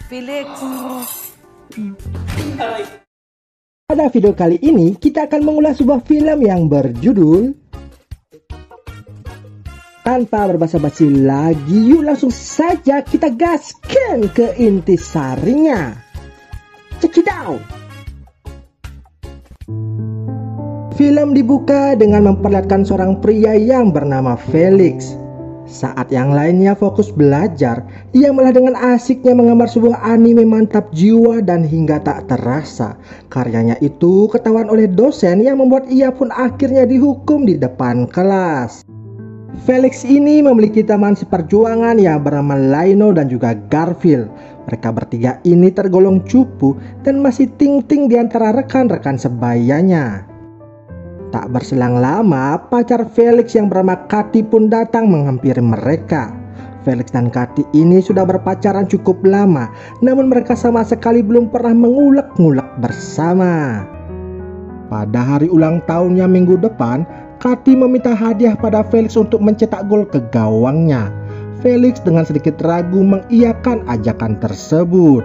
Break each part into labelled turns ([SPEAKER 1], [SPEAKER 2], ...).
[SPEAKER 1] Felix.
[SPEAKER 2] Pada video kali ini kita akan mengulas sebuah film yang berjudul Tanpa berbasa-basi lagi, yuk langsung saja kita gaskan ke intisarinya. Check it out. Film dibuka dengan memperlihatkan seorang pria yang bernama Felix. Saat yang lainnya fokus belajar, ia malah dengan asiknya menggambar sebuah anime mantap jiwa dan hingga tak terasa karyanya itu ketahuan oleh dosen yang membuat ia pun akhirnya dihukum di depan kelas. Felix ini memiliki teman seperjuangan yang bernama Lino dan juga Garfield. Mereka bertiga ini tergolong cupu dan masih ting-ting di antara rekan-rekan sebayanya. Tak berselang lama, pacar Felix yang bernama Katy pun datang menghampiri mereka. Felix dan Katy ini sudah berpacaran cukup lama, namun mereka sama sekali belum pernah mengulek-ngulek bersama. Pada hari ulang tahunnya minggu depan, Katy meminta hadiah pada Felix untuk mencetak gol ke gawangnya. Felix dengan sedikit ragu mengiyakan ajakan tersebut.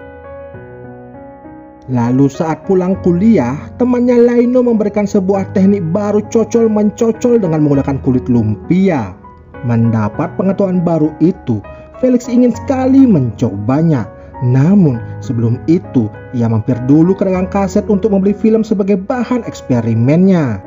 [SPEAKER 2] Lalu saat pulang kuliah, temannya Lino memberikan sebuah teknik baru cocol-mencocol dengan menggunakan kulit lumpia. Mendapat pengetahuan baru itu, Felix ingin sekali mencobanya. Namun sebelum itu, ia mampir dulu ke regang kaset untuk membeli film sebagai bahan eksperimennya.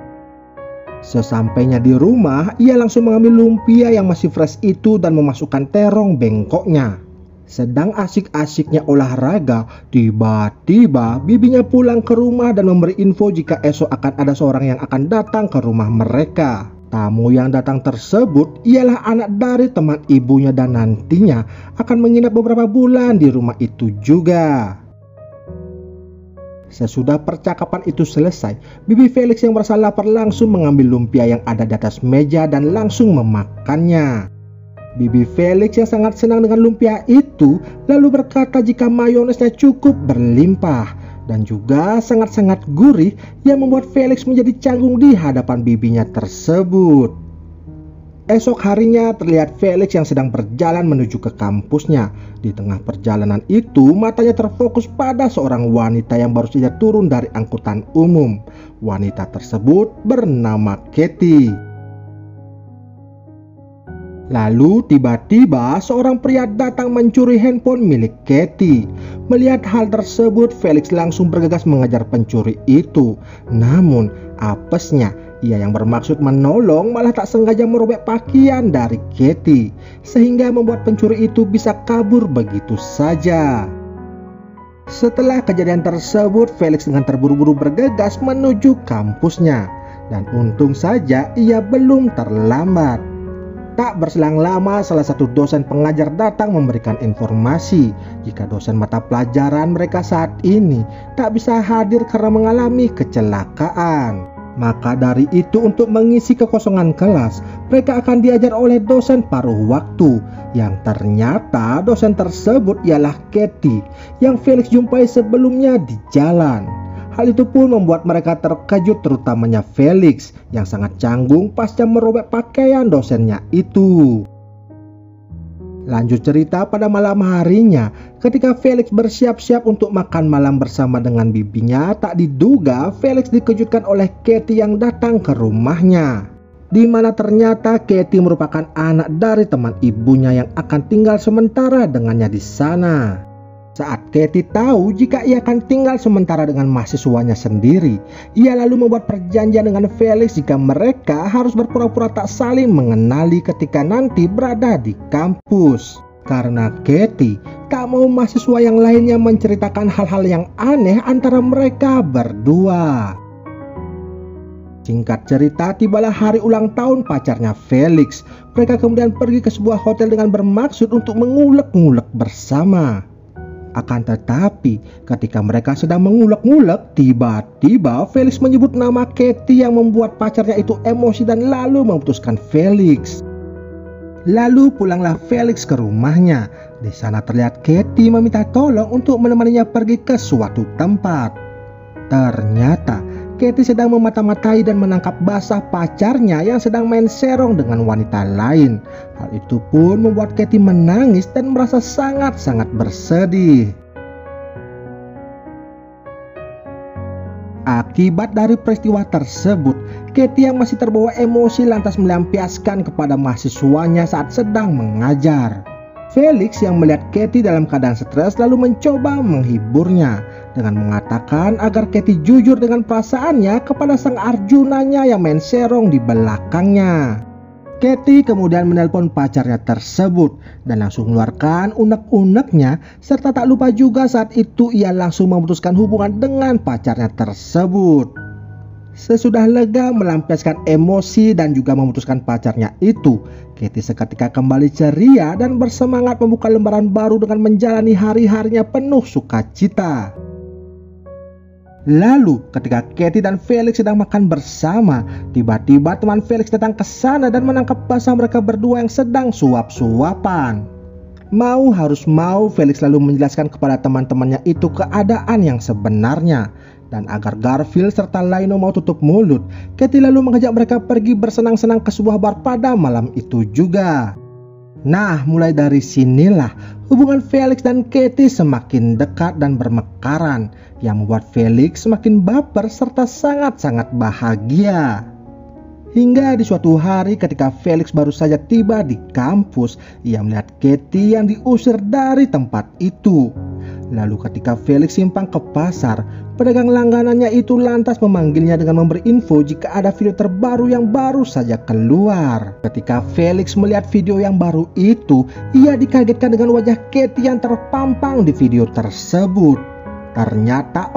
[SPEAKER 2] Sesampainya di rumah, ia langsung mengambil lumpia yang masih fresh itu dan memasukkan terong bengkoknya. Sedang asik-asiknya olahraga, tiba-tiba bibinya pulang ke rumah dan memberi info jika esok akan ada seorang yang akan datang ke rumah mereka. Tamu yang datang tersebut ialah anak dari teman ibunya dan nantinya akan menginap beberapa bulan di rumah itu juga. Sesudah percakapan itu selesai, bibi Felix yang merasa lapar langsung mengambil lumpia yang ada di atas meja dan langsung memakannya. Bibi Felix yang sangat senang dengan lumpia itu lalu berkata jika mayonesnya cukup berlimpah dan juga sangat-sangat gurih yang membuat Felix menjadi canggung di hadapan bibinya tersebut. Esok harinya terlihat Felix yang sedang berjalan menuju ke kampusnya. Di tengah perjalanan itu matanya terfokus pada seorang wanita yang baru saja turun dari angkutan umum. Wanita tersebut bernama Katy. Lalu tiba-tiba seorang pria datang mencuri handphone milik Katy. Melihat hal tersebut, Felix langsung bergegas mengejar pencuri itu. Namun apesnya, ia yang bermaksud menolong malah tak sengaja merobek pakaian dari Katy, sehingga membuat pencuri itu bisa kabur begitu saja. Setelah kejadian tersebut, Felix dengan terburu-buru bergegas menuju kampusnya. Dan untung saja ia belum terlambat. Tak berselang lama, salah satu dosen pengajar datang memberikan informasi jika dosen mata pelajaran mereka saat ini tak bisa hadir karena mengalami kecelakaan. Maka dari itu untuk mengisi kekosongan kelas, mereka akan diajar oleh dosen paruh waktu, yang ternyata dosen tersebut ialah Katy yang Felix jumpai sebelumnya di jalan. Hal itu pun membuat mereka terkejut, terutamanya Felix yang sangat canggung pasca merobek pakaian dosennya itu. Lanjut cerita pada malam harinya, ketika Felix bersiap-siap untuk makan malam bersama dengan bibinya, tak diduga Felix dikejutkan oleh Katy yang datang ke rumahnya. Di mana ternyata Katy merupakan anak dari teman ibunya yang akan tinggal sementara dengannya di sana. Saat Katy tahu jika ia akan tinggal sementara dengan mahasiswanya sendiri, ia lalu membuat perjanjian dengan Felix jika mereka harus berpura-pura tak saling mengenali ketika nanti berada di kampus. Karena Katy tak mau mahasiswa yang lainnya menceritakan hal-hal yang aneh antara mereka berdua. Singkat cerita, tibalah hari ulang tahun pacarnya Felix. Mereka kemudian pergi ke sebuah hotel dengan bermaksud untuk mengulek-ngulek bersama. Akan tetapi ketika mereka sedang mengulek-ngulek, tiba-tiba Felix menyebut nama Katy yang membuat pacarnya itu emosi dan lalu memutuskan Felix. Lalu pulanglah Felix ke rumahnya. Di sana terlihat Katy meminta tolong untuk menemaninya pergi ke suatu tempat. Ternyata Katie sedang memata-matai dan menangkap basah pacarnya yang sedang main serong dengan wanita lain. Hal itu pun membuat Katie menangis dan merasa sangat-sangat bersedih. Akibat dari peristiwa tersebut, Katie yang masih terbawa emosi lantas melampiaskan kepada mahasiswanya saat sedang mengajar. Felix yang melihat Katie dalam keadaan stres lalu mencoba menghiburnya dengan mengatakan agar Katie jujur dengan perasaannya kepada sang Arjunanya yang main serong di belakangnya. Katie kemudian menelpon pacarnya tersebut dan langsung mengeluarkan unek-uneknya, serta tak lupa juga saat itu ia langsung memutuskan hubungan dengan pacarnya tersebut. Sesudah lega melampiaskan emosi dan juga memutuskan pacarnya itu, Katie seketika kembali ceria dan bersemangat membuka lembaran baru dengan menjalani hari-harinya penuh sukacita. Lalu ketika Katie dan Felix sedang makan bersama, tiba-tiba teman Felix datang ke sana dan menangkap basah mereka berdua yang sedang suap-suapan. Mau harus mau, Felix lalu menjelaskan kepada teman-temannya itu keadaan yang sebenarnya. Dan agar Garfield serta Lino mau tutup mulut, Katie lalu mengajak mereka pergi bersenang-senang ke sebuah bar pada malam itu juga. Nah, mulai dari sinilah hubungan Felix dan Katie semakin dekat dan bermekaran, yang membuat Felix semakin baper serta sangat-sangat bahagia. Hingga di suatu hari ketika Felix baru saja tiba di kampus, ia melihat Katie yang diusir dari tempat itu. Lalu ketika Felix simpang ke pasar, pedagang langganannya itu lantas memanggilnya dengan memberi info jika ada video terbaru yang baru saja keluar. Ketika Felix melihat video yang baru itu, ia dikagetkan dengan wajah Katie yang terpampang di video tersebut. Ternyata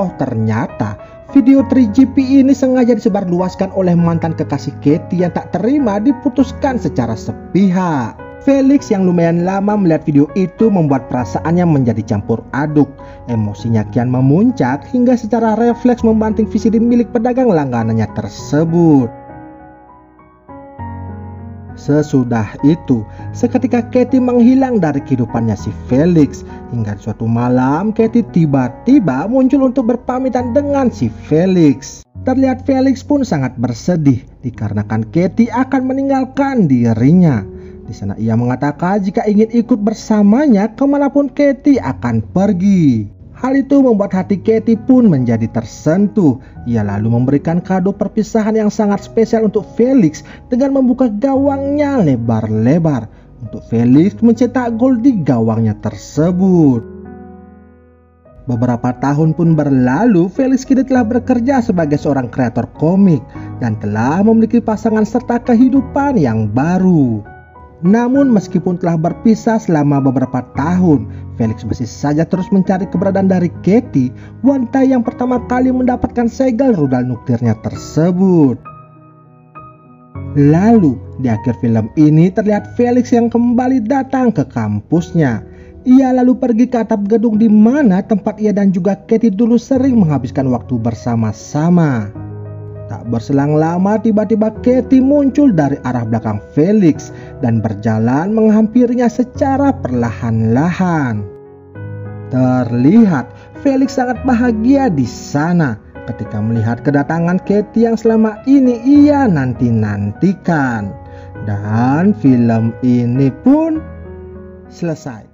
[SPEAKER 2] video 3GP ini sengaja disebarluaskan oleh mantan kekasih Katie yang tak terima diputuskan secara sepihak. Felix yang lumayan lama melihat video itu membuat perasaannya menjadi campur aduk. Emosinya kian memuncak hingga secara refleks membanting VCD milik pedagang langganannya tersebut. Sesudah itu, seketika Katie menghilang dari kehidupannya si Felix. Hingga suatu malam, Katie tiba-tiba muncul untuk berpamitan dengan si Felix. Terlihat Felix pun sangat bersedih dikarenakan Katie akan meninggalkan dirinya. Di sana ia mengatakan jika ingin ikut bersamanya kemanapun Katie akan pergi. Hal itu membuat hati Katie pun menjadi tersentuh. Ia lalu memberikan kado perpisahan yang sangat spesial untuk Felix dengan membuka gawangnya lebar-lebar untuk Felix mencetak gol di gawangnya tersebut. Beberapa tahun pun berlalu, Felix kini telah bekerja sebagai seorang kreator komik dan telah memiliki pasangan serta kehidupan yang baru. Namun meskipun telah berpisah selama beberapa tahun, Felix masih saja terus mencari keberadaan dari Katie, wanita yang pertama kali mendapatkan segel rudal nuklirnya tersebut. Lalu di akhir film ini terlihat Felix yang kembali datang ke kampusnya. Ia lalu pergi ke atap gedung di mana tempat ia dan juga Katie dulu sering menghabiskan waktu bersama-sama. Tak berselang lama tiba-tiba Katie muncul dari arah belakang Felix dan berjalan menghampirinya secara perlahan-lahan. Terlihat Felix sangat bahagia di sana ketika melihat kedatangan Katie yang selama ini ia nanti-nantikan. Dan film ini pun selesai.